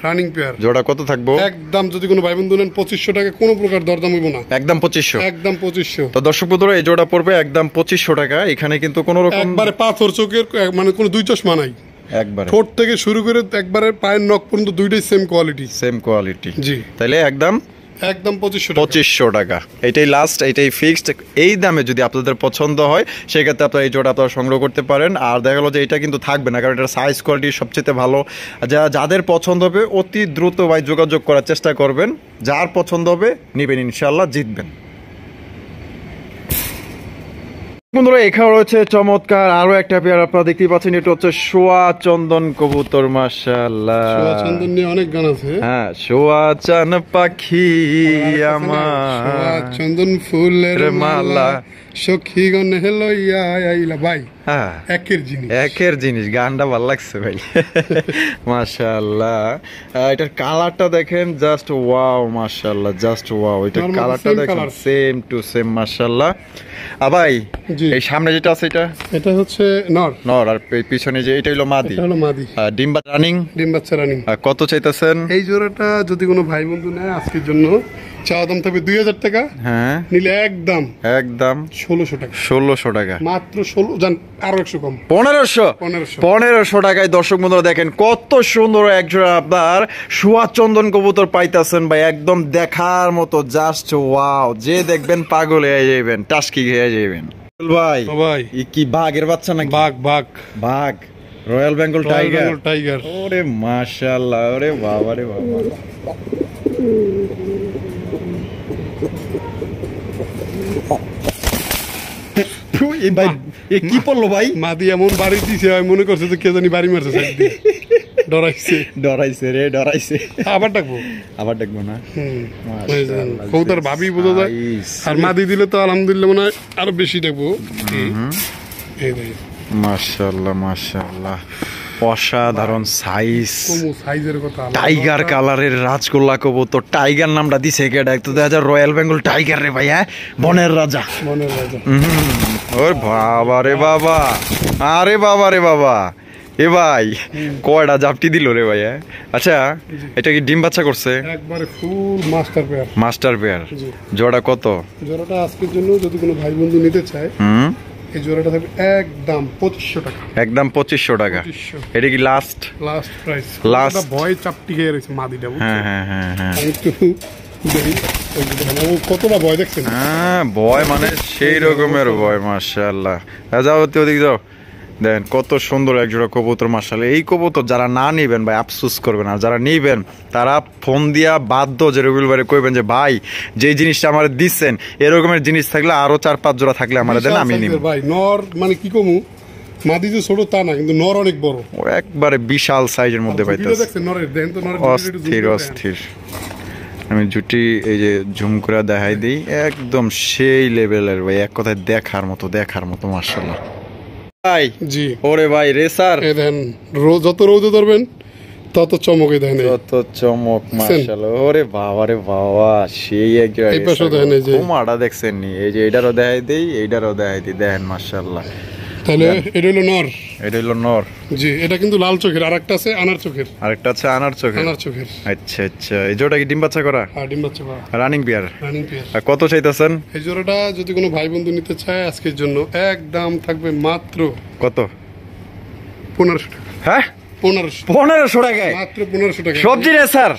জোড়া কত থাকবো? একদম যদি কোনো ভাই বন্ধু নেন 2500 টাকা, কোনো প্রকার দরদাম হইব না, একদম 2500। তো দর্শক বন্ধুরা এই জোড়া পড়বে একদম 2500 টাকা। এখানে কিন্তু কোনো রকম একবারে পাথর চোখের, মানে কোনো দুই চশমা নাই, একবারে ঠোঁট থেকে শুরু করে একবারে পায়ের নখ পর্যন্ত দুইটাই সেম কোয়ালিটি। জি তাইলে একদম 2500 টাকা। এটাই লাস্ট, এটাই ফিক্সড। এই দামে যদি আপনাদের পছন্দ হয় সেক্ষেত্রে আপনারা এই জোড়া আপনারা সংগ্রহ করতে পারেন। আর দেখা গেলো যে এটা কিন্তু থাকবে না, কারণ এটার সাইজ কোয়ালিটি সবচেয়ে ভালো। যাদের পছন্দ হবে অতি দ্রুত ভাই যোগাযোগ করার চেষ্টা করবেন, যার পছন্দ হবে নেবেন, ইনশাল্লাহ জিতবেন। বন্ধুরা এখানে রয়েছে চমৎকার আরো একটা পেয়ার, আপনারা দেখতে পাচ্ছেন, এটা হচ্ছে সোয়া চন্দন কবুতর মাশাআল্লাহ। সোয়া চন্দন নিয়ে অনেক গান আছে। হ্যাঁ, সোয়া চান পাখি আমার, সোয়া চন্দন ফুলের মালা, সখী গনে লইয়া আইলা। ভাই একের জিনিস, গানটা ভালো লাগছে ভাই মাশাআল্লাহ। এটার কালারটা দেখেন, জাস্ট ওয়াও মাশাআল্লাহ, জাস্ট ওয়াও। এটার কালারটা দেখেন সেম টু সেম মাশাআল্লাহ। ভাই এই সামনে যেটা আছে এটা হচ্ছে নর, আর পিছনে যে এটা হলো মাদি। ডিম বাচ্চা রানিং। কত চাইতেছেন এই জোড়াটা? যদি কোনো ভাই বন্ধু নেয় আজকের জন্য চাওয়া দাম থাকবে 2000 টাকা। হ্যাঁ, নিলে একদম 1600 টাকা মাত্র। 16 জান, আরো 100 কম, 1500 টাকায়। দর্শক বন্ধুরা দেখেন কত সুন্দর একজোড়া আপনার সোয়া চন্দন কবুতর পাইতাছেন ভাই, একদম দেখার মতো, জাস্ট ওয়াও। যে দেখবেন পাগল হয়ে যাবেন, টাস্কি হয়ে যাবেন ভাই। কি বাঘের বাচ্চা নাকি? বাঘ রয়্যাল বেঙ্গল টাইগার। ওরে মাশাআল্লাহ, ওরে বাবা রে বাবা। কি পড়লো ভাই? মাদি এমন বাড়ি দিছে, মনে করছে যে কে জানি বাড়ি মারছে, ডরাইছে। আবার ডাকবো না, কবুতর ভাবি বোঝা যায়। আর মাদি দিলে তো আলহামদুলিল্লাহ মনে হয় আরো বেশি ডাকবো। এই দেখেন মাশাআল্লাহ মাশাআল্লাহ, অসাধারণ সাইজ, সাইজের কথা। টাইগার কালারের রাজগোল্লা কবুতর। টাইগার নামটা দিছে কেডা? একটু দেখা যায় রয়্যাল বেঙ্গল টাইগার রে ভাই, হ্যাঁ, বনের রাজা। বনের রাজা। ওর বাবা রে বাবা, আরে বাবা রে বাবা, এ ভাই কয়টা জাপটি দিল রে ভাই। আচ্ছা, এটা কি ডিম বাচ্চা করছে? একবারে ফুল মাস্টার পেয়ার। Master pair. জোড়া কত? জোড়াটা আজকের জন্য যদি কোনো ভাই বন্ধু নিতে চায়, এই জোড়াটা থাকবে একদম 2500 টাকা। একদম 2500 টাকা। এটা কি লাস্ট প্রাইস? লাস্ট ভয় চাপটি খেয়ে রয়েছে মাদিটা। হ্যাঁ হ্যাঁ হ্যাঁ হ্যাঁ, আমি একটু দেখি কতটা ভয় দেখছেন। হ্যাঁ, ভয় মানে সেই রকমের ভয়। মাশাআল্লাহ, যাও ওদিকে যাও। দেখেন কত সুন্দর এক জোড়া কবুতর। মাশাআল্লাহ, এই কবুতর যারা না নিবেন ভাই আফসোস করবেন, আর যারা নিবেন তারা ফোন দিয়া বাধ্য যে রবিউল ভাই কইবেন যে ভাই যে জিনিসটা আমার দিচ্ছেন এরকমের জিনিস থাকলে আরো 4-5 জোড়া থাকলে আমার দেন, আমি নিব। ভাই নর মানে কি কমু, মাদি যে ছোট তা না, কিন্তু নর অনেক বড়, ও একবারে বিশাল সাইজের মধ্যে পাইতেছে। দেখছেন নরের, দেন তো নরের অস্থির অস্থির। আমি জুটি এই যে ঝুম করে দেখাই দিই, একদম সেই লেভেলের ভাই, এক কথায় দেখার মতো মাশাআল্লাহ ভাই। জি, ওরে ভাই রেসার, এই দেখেন যত রোদে ধরবেন তত চমকে দেন, তত চমক। মাশাআল্লাহ, ওরে বাবা রে বাবা, সেই একজন। এই পাশে দেখেন, এই যে কুমারটা দেখছেন নি, এই যে এটারও দেখাই দেই, এইটারও দেখাই দিই, দেখেন মাশাআল্লাহ। তাহলে এটা হলো নর। এটা হলো নর। জি, এটা কিন্তু লাল চোখের, আরেকটা আছে আনার চোখের। আরেকটা আছে আনার চোখের। আচ্ছা আচ্ছা, এই জোড়া কি ডিম বাচ্চা করা? হ্যাঁ, ডিম বাচ্চা করা, রানিং পেয়ার। Running pair. আর কত চাইতেছেন? এই জোড়াটা যদি কোনো ভাই বন্ধু নিতে চায় আজকের জন্য একদম থাকবে মাত্র কত? 1500 টাকা। হ্যাঁ, 1500 টাকায় মাত্র 1500 টাকা। সবজি রেসার,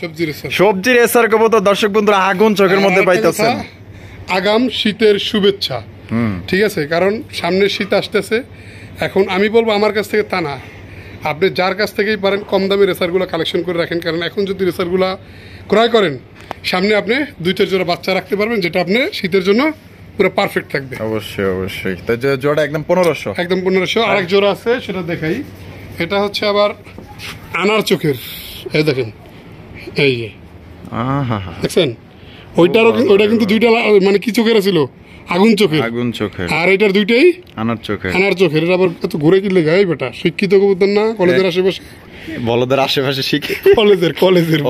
সবজি রেসার কবুতর দর্শক বন্ধুরা আগুন চোখের মধ্যে পাইতেছেন। আগাম শীতের শুভেচ্ছা। ঠিক আছে, কারণ সামনে শীত আসতেছে। এখন আমি বলবো আমার কাছ থেকে তা না, আপনি যার কাছ থেকেই পারেন কম দামি রেসারগুলো কালেকশন করে রাখেন, কারণ এখন যদি রেসারগুলো ক্রয় করেন সামনে আপনি 2-4 জোড়া বাচ্চা রাখতে পারবেন, যেটা আপনি শীতের জন্য পুরো পারফেক্ট থাকবে। অবশ্যই অবশ্যই। তাই জোড়া একদম 1500। একদম 1500। আরেক জোড়া আছে সেটা দেখাই, এটা হচ্ছে আবার আনার চোখের। এই দেখেন, এই যে দেখছেন, ওইটা কিন্তু দুইটা মানে কি চোখের ছিল, আগুন চোখের। আগুন চোখের। আর এটার দুইটাই আনার চোখের। আনার চোখের। এটা আবার এত ঘুরে কিনলে গায়ে বেটা, শিক্ষিত কবুতর না, কলেজের আশেপাশে, বলদের আশেপাশে শিখে। কলেজের কলেজের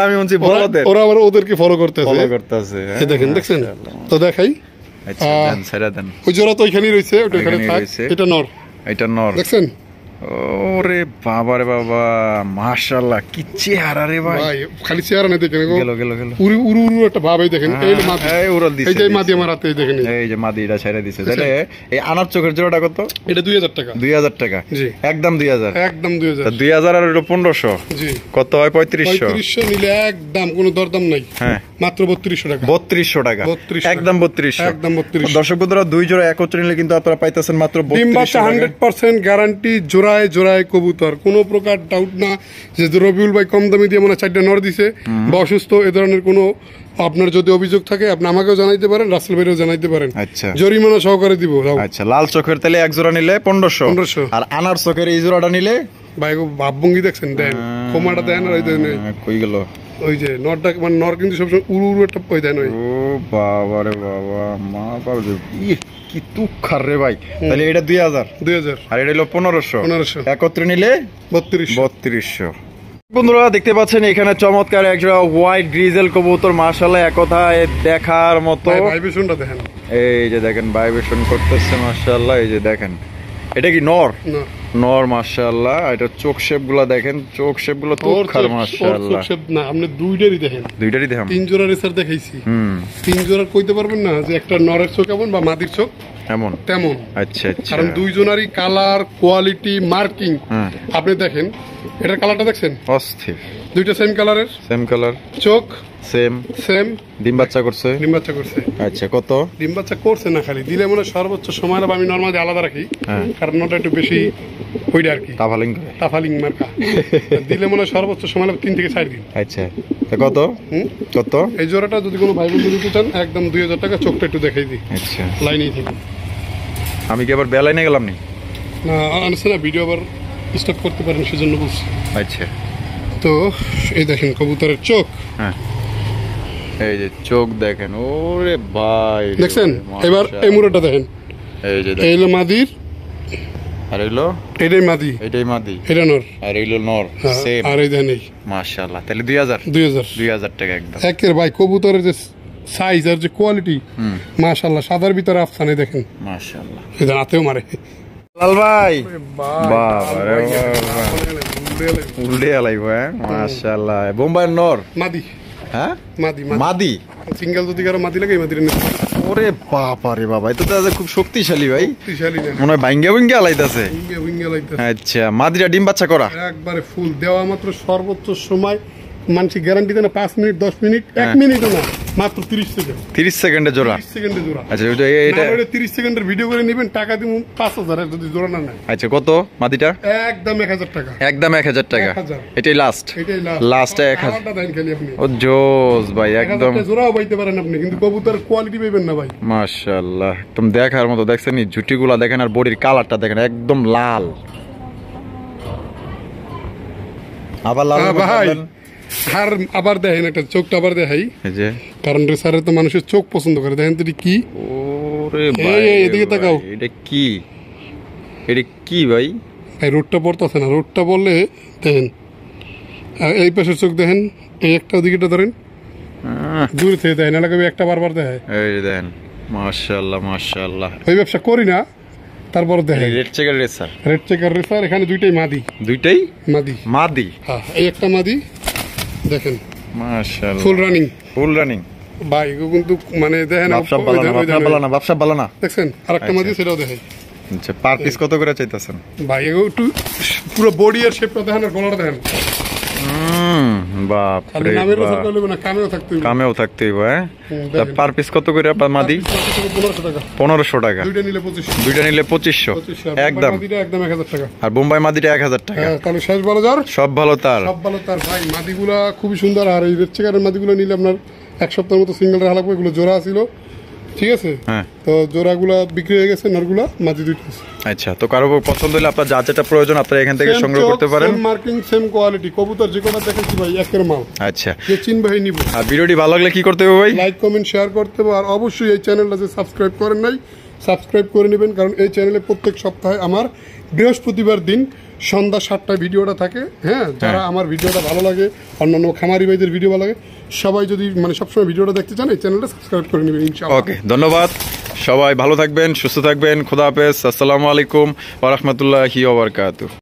আমি বলছি বলদের, ওরা আবার ওদেরকে ফলো করতেছে। দেখেন, দেখছেন তো, দেখাই। ওই জোড়া তো ওইখানেই রয়েছে, ওটা এখানে থাক। এটা নর, এটা নর। দেখছেন? ওরে বাবা রে বাবা, মাশাআল্লাহ, কি চেহারা রে ভাই। খালি চেহারা না, দেখেন গেল গেল গেল, উড়ু উড়ু উড়ু একটা ভাব। এই দেখেন, এই মাদি, এই যে মাদি আমার হাতে, দেখেন এই যে মাদি, এটা ছেড়ে দিছে। তাহলে এই আনার চোখের জোড়াটা কত? এটা 2000 টাকা। 2000 টাকা। জি, একদম 2000। একদম 2000। 2000 আর 1500। জি, কত হয়? 3500। 3500 নিলে একদম কোনো দরদাম নাই। হ্যাঁ, মাত্র 3200 টাকা। 3200 টাকা, একদম 3200। একদম 3200। দর্শক বন্ধুরা, দুই জোড়া একত্রে নিলে কিন্তু আপনারা পাইতেছেন মাত্র 3200 টাকা। 100% গ্যারান্টি, জোড়ায় জোড়ায় কবুতর, কোনো প্রকার ডাউট না যে রবিউল ভাই কম দামে দিয়ে মনে 4টা নর দিছে বা অসুস্থ, এ ধরনের কোনো আপনার যদি অভিযোগ থাকে আপনি আমাকেও জানাইতে পারেন, রাসেল ভাইও জানাইতে পারেন। আচ্ছা, জরিমানা সহকারে দিব। আচ্ছা, লাল চোখের তাহলে এক জোড়া নিলে 1500, আর আনার চোখের এই জোড়াটা নিলে ভাই ভাবভঙ্গি দেখছেন, দেন কোমাটা দেন, আর ওই দেন কই গেল, ওই যে নরটা, মানে নর কিন্তু সবসময় উড়ু উড়ু একটা ওই দেন। ওই ও বাবা রে বাবা, মা বাবা কি তুখার রে ভাই। তাহলে এটা 2000, আর এটা হলো 1500। একত্রে নিলে 3200। বন্ধুরা দেখতে পাচ্ছেন এখানে চমৎকার একজোড়া হোয়াইট গ্রিজেল কবুতর। মাশাআল্লাহ, এক কথায় দেখার মতো। ভাইব্রেশনটা দেখেন, এই যে দেখেন ভাইব্রেশন করতেছে। মাশাআল্লাহ, এই যে দেখেন, এটা কি নর? নর। মাশাআল্লাহ, এটা চোখ শেপ গুলা দেখেন, চোখ শেপ গুলো তুখার। মাশাআল্লাহ, না আপনি দুইটারই দেখেন, দুইটারই দেখেন। 3 জোড়া রেসার দেখাইছি, 3 জোড়া কইতে পারবেন না যে একটা নরের চোখ এমন বা মাদির চোখ এমন তেমন। আচ্ছা আচ্ছা, কারণ দুইজনারই কালার, কোয়ালিটি, মার্কিং আপনি দেখেন। এটার কালারটা দেখছেন, অস্থির। দুইটা সেম কালারের, সেম কালার, চোখ সেম সেম। ডিম বাচ্চা করছে, ডিম বাচ্চা করছে। আচ্ছা, কত? ডিম বাচ্চা করছে না, খালি দিলে মনে সর্বোচ্চ সময় আমি নরমালি আলাদা রাখি, কারণ ওটা একটু বেশি ওইটা আর কি, টাফালিং মার্কা। দিলে মনে সর্বোচ্চ সময় 3 থেকে 4 দিন। আচ্ছা, কত? কত? এই জোড়াটা যদি কোনো ভাই বন্ধু দিতে চান একদম 2000 টাকা। চোখটা একটু দেখাই দিই। আচ্ছা, লাইনেই থাকি। আমি কি আবার বেলাইনে গেলাম নি? না, আনছে না, ভিডিও আবার স্টপ করতে পারেন, সেজন্য বলছি। আচ্ছা, তো এই দেখেন কবুতরের চোখ। হ্যাঁ, এই যে চোখ দেখেন, ওরে ভাই দেখছেন? এবার এই মুড়োটা দেখেন, এই যে এই হলো মাদির, আর এলো এটাই মাদি, এটাই মাদি, এটা নর, আর এলো নর। সেম। আর এই দেখেন এই মাশাআল্লাহ। তাহলে 2000 2000 টাকা একদম। একের ভাই কবুতরের যে সাইজ আর যে কোয়ালিটি, মাশাআল্লাহ, সাদার ভিতরে আফসানে দেখেন, মাশাআল্লাহ। এটা রাতেও মারে। লাল ভাই বাবা রে বাবা, উল্টে আলাই ভাই, মাশাআল্লাহ। বোম্বাই নর মাদি, হ্যাঁ মাদি, মাদি। সিঙ্গেল যদি কারো মাদি লাগে এই মাদির নিতে পারে। ওরে বাবা রে বাবা, এটা তো খুব শক্তিশালী ভাই, শক্তিশালী না, মনে হয় ভাঙ্গা ভাঙ্গা আলাইতাছে। উইঙ্গে লাইতেছে আচ্ছা, মাদিরা ডিম বাচ্চা করা একবারে ফুল দেওয়া মাত্র সর্বোচ্চ সময় মানসিক গ্যারান্টি দেয় না 5 মিনিট 10 মিনিট 1 মিনিটও না, মাত্র 30 সেকেন্ড, 30 সেকেন্ডে জোড়া। 30 সেকেন্ডে জোড়া। আচ্ছা এটা 30 সেকেন্ডের ভিডিও করে নেবেন, টাকা দিব 5000 যদি জোড়া না নেয়। আচ্ছা, কত মাদিটা? একদম 1000 টাকা, একদম 1000 টাকা। 1000 এটাই লাস্ট, এটাই লাস্টে 1000। কালারটা দেন খালি আপনি, ও জোস ভাই, একদম 1000 জোড়াও পাইতে পারেন আপনি, কিন্তু কবুতরের কোয়ালিটি পাইবেন না ভাই। মাশাআল্লাহ, একদম দেখার মতো। দেখছেন এই ঝুটিগুলা দেখেন, আর বডির কালারটা দেখেন, একদম লাল। আবার লাল ভাই, আর আবার দেখেন একটা চোখটা আবার দেখাই, এই যে, কারণ রেসারে তো মানুষের চোখ পছন্দ করে। দেখেন তো এটা কি, ওরে ভাই এদিকে তাকাও, এটা কি, এটা কি ভাই? এই রোডটা পড়তেছে না, রোডটা বললে দেখেন, আর এই পাশের চোখ দেখেন, এই একটা ওদিকেটা ধরেন, দূরে থেকে দেখেন, এলাকা একটা বারবার দেখে। এই যে দেখেন, মাশাআল্লাহ মাশাআল্লাহ। ওই ব্যবসা করি না, তারপর দেখেন red checker racer, red checker racer, এখানে দুইটাই মাদি, দুইটাই মাদি, মাদি। হ্যাঁ, এই একটা মাদি দেখেন, মাশাআল্লাহ, ফুল রানিং, ফুল রানিং ভাই। এগুলো কিন্তু মানে দেখেন, বাপসা বালানা, বাপসা বালানা দেখছেন, আর একটা মাদি, সেটাও দেখেন। আচ্ছা, পার পিস কত করে চাইতেছেন ভাই এগুলো একটু পুরো বডি আর শেপটা দেখেন, আর গলাটা দেখেন, বাপ খালি রে নামের বাপ, রসা করলে না, কামেও থাকতে হবে। কামেও থাকতে হইব। হ্যাঁ, দেখেন। পার পিস কত করে মাদি? 1500 টাকা, 1500 টাকা। দুইটা নিলে 2500, দুইটা নিলে 2500 একদম। মাদিটা একদম 1000 টাকা। আর বোম্বাই মাদিটা 1000 টাকা। হ্যাঁ, তাহলে শেষ বলো যার সব ভালো তার। সব ভালো তার ভাই। মাদিগুলা খুবই সুন্দর, আর এই রেড চেকারের মাদিগুলো নিলে আপনার 1 সপ্তাহের মতো সিঙ্গেল রাখা লাগবে। এগুলো জোড়া ছিল, ঠিক আছে? হ্যাঁ, তো জোড়াগুলা বিক্রি হয়ে গেছে, নরগুলা মাদি দুইটা আছে। আচ্ছা, তো কারো পছন্দ হলে আপনার যা যেটা প্রয়োজন আপনারা এখান থেকে সংগ্রহ করতে পারেন। সেম মার্কিং, সেম কোয়ালিটি কবুতর, যে কথা দেখেছি ভাই একের মাল। আচ্ছা, যে চিনবে ভাই নিব। আর ভিডিওটি ভালো লাগলে কি করতে হবে ভাই? লাইক, কমেন্ট, শেয়ার করতে হবে। আর অবশ্যই এই চ্যানেলটা যে সাবস্ক্রাইব করেন নাই, সাবস্ক্রাইব করে নেবেন, কারণ এই চ্যানেলে প্রত্যেক সপ্তাহে আমার বৃহস্পতিবার দিন সন্ধ্যা 7টায় ভিডিওটা থাকে। হ্যাঁ, যারা আমার ভিডিওটা ভালো লাগে, অন্যান্য খামারি ভাইদের ভিডিও ভালো লাগে, সবাই যদি মানে সবসময় ভিডিওটা দেখতে চান, এই চ্যানেলটা সাবস্ক্রাইব করে নেবেন ইনশাআল্লাহ। ওকে, ধন্যবাদ। সবাই ভালো থাকবেন, সুস্থ থাকবেন। খোদা হাফেজ। আসসালামু আলাইকুম ওয়া রাহমাতুল্লাহি ওয়া বারাকাতুহু।